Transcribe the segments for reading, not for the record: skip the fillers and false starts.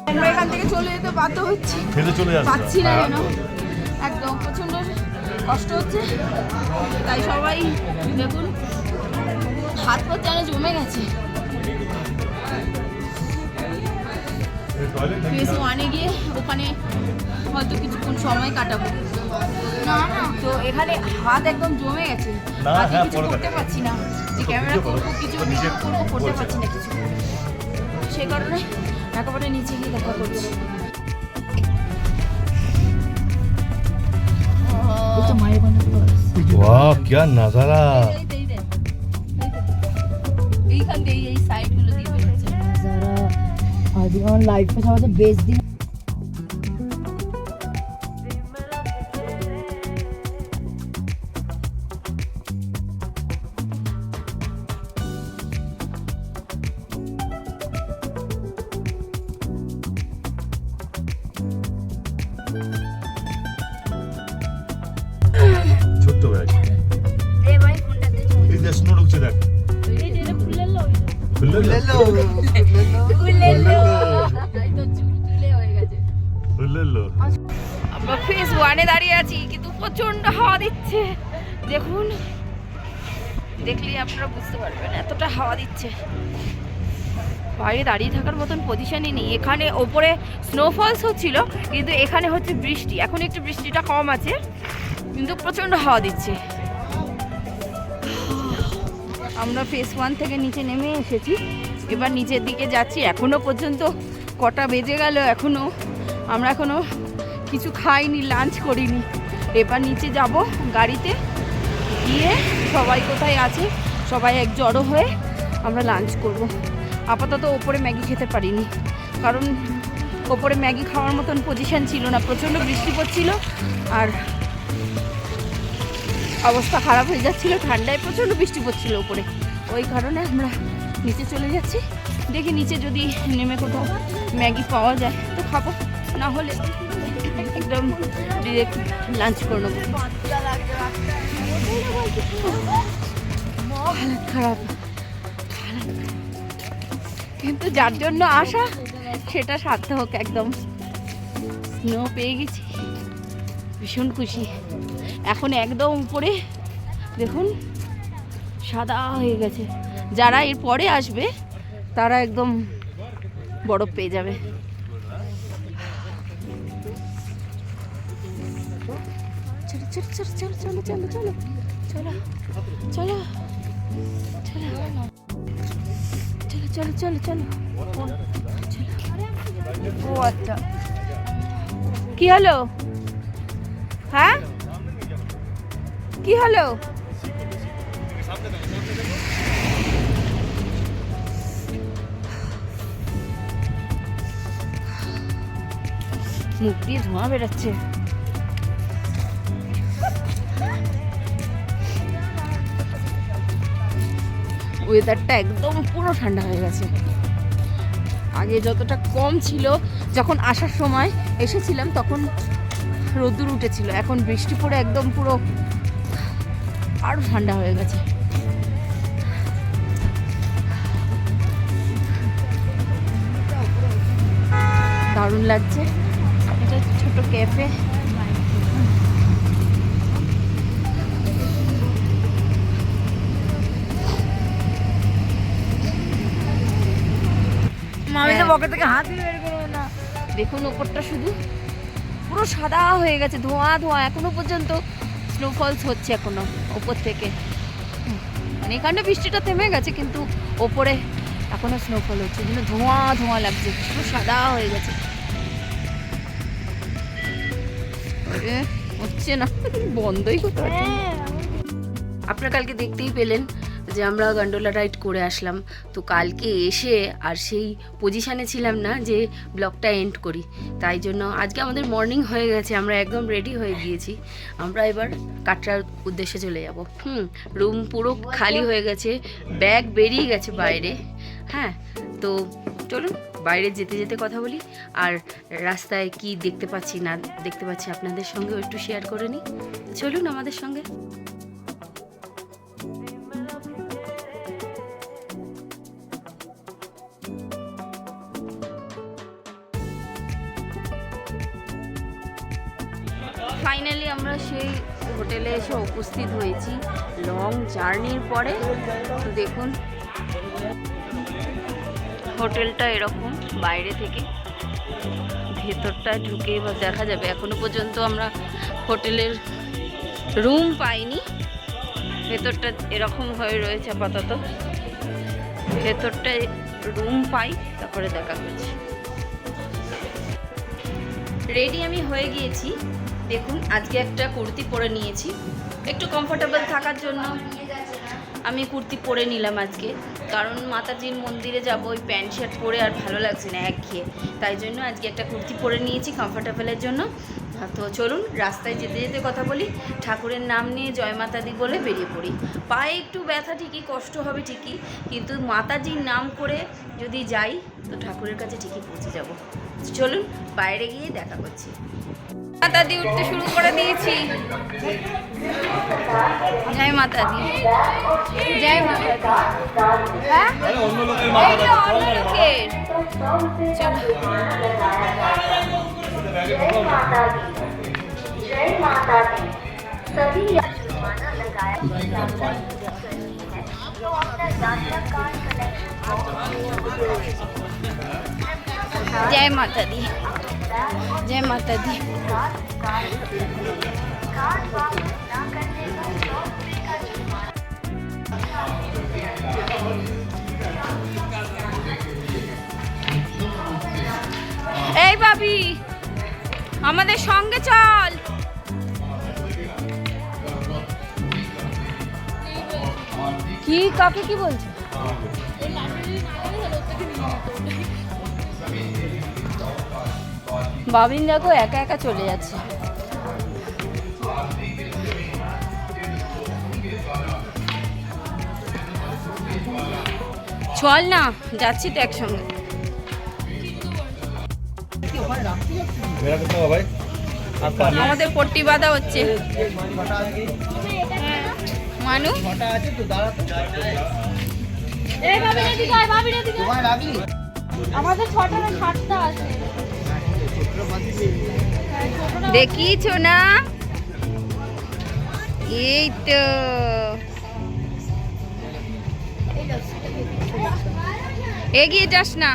আমরা এখান থেকে চলে যেতে বাধ্য হচ্ছি, পাচ্ছি না কেন, একদম প্রচন্ড কষ্ট হচ্ছে। তাই সবাই দেখুন হাত পা যেন জমে গেছে। ফেজ ওয়ানে গিয়ে ওখানে হয়তো কিছুক্ষণ সময় কাটাবো। না না, তো এখানে হাত একদম জমে গেছে, হাতে কিছু করতে পারছি না, যে ক্যামেরা করবো কিছু করবো করতে পারছি না কিছু, সেই কারণে একেবারে নিচে গিয়ে দেখা করছি। वाह क्या नजारा। এইখান থেকে এই সাইড গুলো দিয়ে বেরোচ্ছে नजारा अभी ऑन लाइव पे सबसे बेस्ट दिन। ছোট্ট ব্যাগ এ ভাই ফোনটা দে, এই যে স্নো ঢুকছে দেখ। এটা খুলে লো, খুললে খুলে লো, এই তো চুল তুলে হয়ে গেছে। খুললে আমরা ফেজ ওয়ানে দাঁড়িয়ে আছি, কিন্তু প্রচন্ড হাওয়া দিচ্ছে। দেখুন, দেখলেই আপনারা বুঝতে পারবেন এতটা হাওয়া দিচ্ছে। বাইরে দাঁড়িয়ে থাকার মতন পজিশনই নেই। এখানে ওপরে স্নোফলস হচ্ছিল, কিন্তু এখানে হচ্ছে বৃষ্টি। এখন একটু বৃষ্টিটা কম আছে, কিন্তু প্রচন্ড হাওয়া দিচ্ছে। আমরা ফেজ ওয়ান থেকে নিচে নেমে এসেছি, এবার নিচের দিকে যাচ্ছি। এখনো পর্যন্ত কটা বেজে গেল, আমরা এখনো কিছু খাইনি, লাঞ্চ করিনি। এবার নিচে যাব গাড়িতে, গিয়ে সবাই কোথায় আছে সবাই এক জড়ো হয়ে আমরা লাঞ্চ করব। আপাতত ওপরে ম্যাগি খেতে পারিনি, কারণ ওপরে ম্যাগি খাওয়ার মতন পজিশন ছিল না, প্রচণ্ড বৃষ্টি পড়ছিল আর অবস্থা খারাপ হয়ে যাচ্ছিল, ঠান্ডায় প্রচণ্ড বৃষ্টি পড়ছিল ওপরে। ওই কারণে আমরা নিচে চলে যাচ্ছি। দেখি নিচে যদি নেমে কোথাও ম্যাগি পাওয়া যায় তো খাবো, না হলে একদম ডিরেক্ট লাঞ্চ করে নেবো। হালত খারাপ, কিন্তু যার জন্য আসা সেটা সার্থক একদম। স্নো পেয়ে গেছি, ভীষণ খুশি। এখন একদম উপরে দেখুন সাদা হয়ে গেছে। যারা এর পরে আসবে তারা একদম বরফ পেয়ে যাবে। চলো চলো চলো চলো চলো চলো চলো চলো চলো চলো চলো। ও আচ্ছা, কি হলো? হ্যাঁ কি হলো? মুখ দিয়ে ধোঁয়া বেরোচ্ছে। ওয়েদারটা একদম পুরো ঠান্ডা হয়ে গেছে। আগে যতটা কম ছিল, যখন আসার সময় এসেছিলাম তখন রোদ্দুর উঠেছিল, এখন বৃষ্টি পড়ে একদম পুরো আরো ঠান্ডা হয়ে গেছে। দারুণ লাগছে। এটা ছোট ক্যাফে, আমি তো পকেট থেকে হাত বের করবো না। দেখুন ওপরটা শুধু পুরো সাদা হয়ে গেছে, ধোঁয়া ধোঁয়া। এখনো পর্যন্ত স্নোফলস হচ্ছে এখনো ওপর থেকে, মানে এখানে বৃষ্টিটা থেমে গেছে, কিন্তু ওপরে এখনো স্নোফল হচ্ছে, কিন্তু ধোঁয়া ধোঁয়া লাগছে, পুরো সাদা হয়ে গেছে। হচ্ছে না, বন্ধই করতে পারছি না। আপনারা কালকে দেখতেই পেলেন যে আমরা গন্ডোলা রাইড করে আসলাম। তো কালকে এসে আর সেই পজিশানে ছিলাম না যে ব্লগটা এন্ড করি, তাই জন্য আজকে আমাদের মর্নিং হয়ে গেছে, আমরা একদম রেডি হয়ে গিয়েছি। আমরা এবার কাটরার উদ্দেশ্যে চলে যাব। রুম পুরো খালি হয়ে গেছে, ব্যাগ বেরিয়ে গেছে বাইরে। হ্যাঁ, তো চলুন বাইরে যেতে যেতে কথা বলি, আর রাস্তায় কি দেখতে পাচ্ছি না দেখতে পাচ্ছি আপনাদের সঙ্গেও একটু শেয়ার করে নিই। চলুন আমাদের সঙ্গে। ফাইনালি আমরা সেই হোটেলে এসে উপস্থিত হয়েছি লং জার্নির পরে। তো দেখুন হোটেলটা এরকম বাইরে থেকে, ভেতরটায় ঢুকে এবার দেখা যাবে। এখনো পর্যন্ত আমরা হোটেলের রুম পাইনি, ভেতরটা এরকম হয়ে রয়েছে আপাতত। ভেতরটায় রুম পাই তারপরে দেখা করছি। রেডি আমি হয়ে গিয়েছি। দেখুন আজকে একটা কুর্তি পরে নিয়েছি, একটু কমফোর্টেবল থাকার জন্য আমি কুর্তি পরে নিলাম আজকে। কারণ মাতাজির মন্দিরে যাব, ওই প্যান্ট শার্ট পরে আর ভালো লাগছে না একঘেয়ে, তাই জন্য আজকে একটা কুর্তি পরে নিয়েছি কমফোর্টেবলের জন্য। তো চলুন রাস্তায় যেতে যেতে কথা বলি, ঠাকুরের নাম নিয়ে জয় মাতাদি বলে বেরিয়ে পড়ি। পায়ে একটু ব্যথা ঠিকই, কষ্ট হবে ঠিকই, কিন্তু মাতাজির নাম করে যদি যাই তো ঠাকুরের কাছে ঠিকই পৌঁছে যাব। চলুন বাইরে গিয়ে দেখা করছি। মাতাদি উঠতে শুরু করে দিয়েছি। জয় মাতাদি, জয় মাতাদি। হ্যাঁ অন্য লোকের চলো। जय माता दी, जय माता दी। এই ভাবি আমাদের সঙ্গে চল। কি কাকে কি বলছো? বাবিন দেখো একা একা চলে যাচ্ছে। চল না, যাচ্ছি তো একসঙ্গে। আমাদের পট্টি বাঁধা হচ্ছে। মানু আমাদের 6টা না 7টা আছে, দেখিছো না? এই তো এগিয়ে যাস না।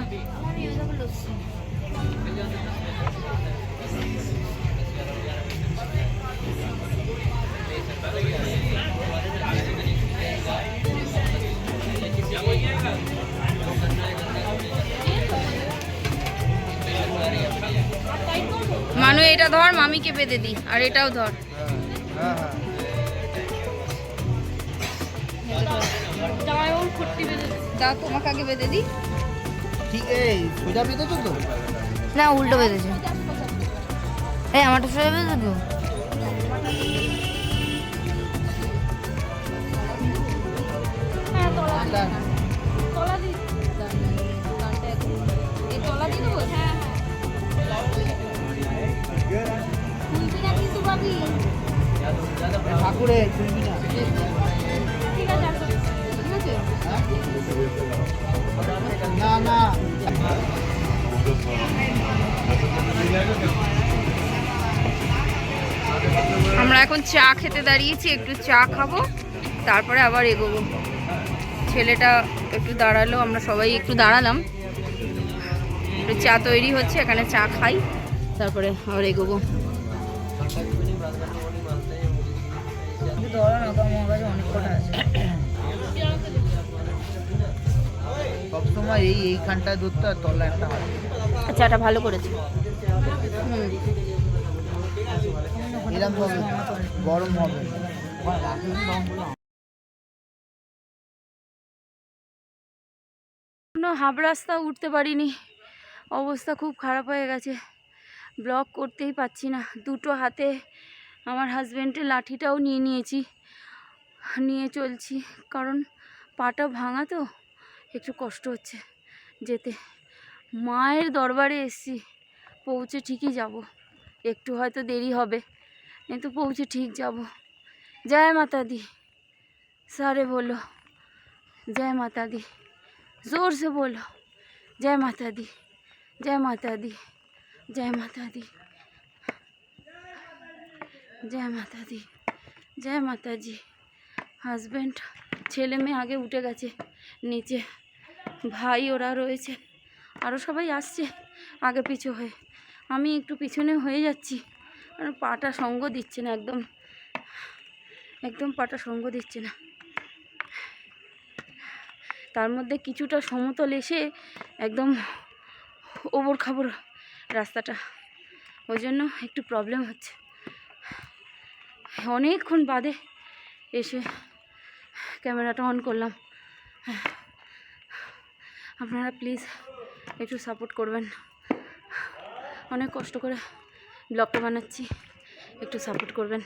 মানু এটা ধর, মামিকে বেঁধে দি, আর এটাও ধর। তা তোমাকে আগে বেঁধে দি। ঠিক এই সোজা বেঁধেছো তো? না উল্টো বেঁধেছে। এই আমারটা সোজা বেঁধে তো। ঠাকুরে শুনবি না? না না আমরা এখন চা খেতে দাঁড়িয়েছি, একটু চা খাবো তারপরে আবার এগোবো। ছেলেটা একটু দাঁড়ালো, আমরা সবাই একটু দাঁড়ালাম, একটু চা তৈরি হচ্ছে, এখানে চা খাই তারপরে আবার এগোবো। সবসময় এইখানটায় ধরতে আর তলা একটা হয়। চাটা ভালো করেছে। এরকম হবে, গরম হবে। কোনো হাফ রাস্তা উঠতে পারিনি, অবস্থা খুব খারাপ হয়ে গেছে, ব্লগ করতেই পারছি না। দুটো হাতে আমার হাজব্যান্ডের লাঠিটাও নিয়ে নিয়েছি, নিয়ে চলছি, কারণ পাটা ভাঙা তো একটু কষ্ট হচ্ছে যেতে। মায়ের দরবারে এসছি, পৌঁছে ঠিকই যাব, একটু হয়তো দেরি হবে কিন্তু পৌঁছে ঠিক যাব। জয় মাতা দি, सारे बोलो जय माता दी, जोर से बोलो जय माता दी, जय माता दी, जय माता दी। জয় মাতা দি, জয় মাতাজি। হাজব্যান্ড ছেলে মেয়ে আগে উঠে গেছে নিচে, ভাই ওরা রয়েছে, আরও সবাই আসছে আগে পিছু হয়ে। আমি একটু পিছনে হয়ে যাচ্ছি, আর পাটা সঙ্গ দিচ্ছে না, একদম একদম পাটা সঙ্গ দিচ্ছে না। তার মধ্যে কিছুটা সমতল এসে একদম ওবর খাবর রাস্তাটা, ওই জন্য একটু প্রবলেম হচ্ছে। অনেকক্ষণ বাদে এসে ক্যামেরাটা অন করলাম। আপনারা প্লিজ একটু সাপোর্ট করবেন, অনেক কষ্ট করে ব্লগটা বানাচ্ছি, একটু সাপোর্ট করবেন।